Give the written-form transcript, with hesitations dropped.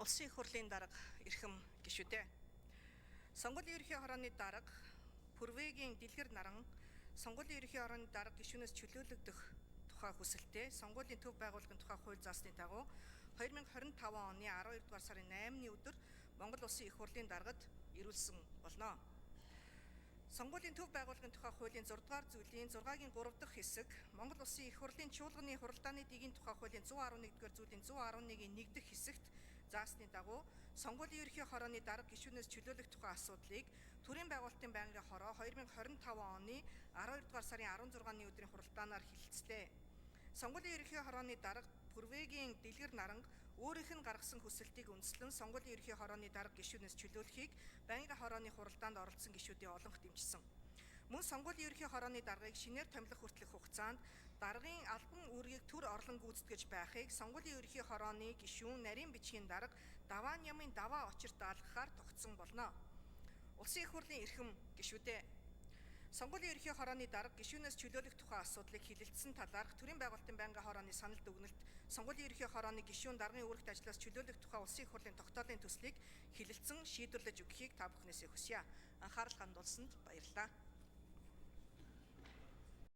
Улсын их хурлын дарга эрхэм гишүүдээ. Сонгуулийн ерөнхий хорооны дарга Пүрвэгийн дэлгэр наран сонгуулийн ерөнхий хорооны дарга гишүүнээс чөлөөлөгдөх тухай хүсэлтэд сонгуулийн төв байгууллагын тухай хууль заасны дагуу 2025 оны 12 дугаар сарын 8-ны өдөр Монгол Улсын их хурлын даргад ирүүлсэн болно. Сонгуулийн төв байгууллагын тухай хуулийн 6 дугаар зүйлийн 6-гийн 3 дахь хэсэг Монгол Улсын их хурлын чуулганы хуралдааны дэгийн тухай хуулийн 111-р зүйлийн 111-ийн 1 дахь хэсэгт заасны дагуу сонгуулийн ерөнхий хорооны дарга гишүүнээс чөлөөлөх тухай асуудлыг төрийн байгуулалтын байнгын хороо 2025 оны 12 дугаар сарын 16-ны өдрийн хуралдаанаар хэлэлцлээ. Сонгуулийн ерөнхий хорооны дарга Пүрвэгийн дэлгэр наранг өөрийнх нь гаргасан хүсэлтийг үндэслэн сонгуулийн ерөнхий хорооны дарга гишүүнээс чөлөөлөхийг байнгын хорооны хуралдаанд оролцсон гишүүдийн олонх дэмжсэн. Мөн сонгуулийн ерөнхий хорооны даргыг шинээр томилох хүртэлх хугацаанд даргын албан үүргийг төр орлон гүйцэтгэж байхыг сонгуулийн ерөнхий хорооны гишүүн нарийн бичгийн дарга даваа нямын даваа очирт даалгахаар тогтсон болно. Улсын их хурлын эрхэм гишүүдээ. Сонгуулийн ерөнхий хорооны дарга гишүүнээс чөлөөлөх тухай асуудлыг хэлэлцсэн талаарх төрийн байгуулалтын байнгын хорооны санал дүгнэлт сонгуулийн ерөнхий хорооны гишүүн даргын үүрэгт ажлаас чөлөөлөх тухай улсын их хурлын тогтоолын төслийг хэлэлцэн шийдвэрлэж өгөхийг та бүхнээсээ хүсье. Анхаарал хандуулсанд баярлалаа.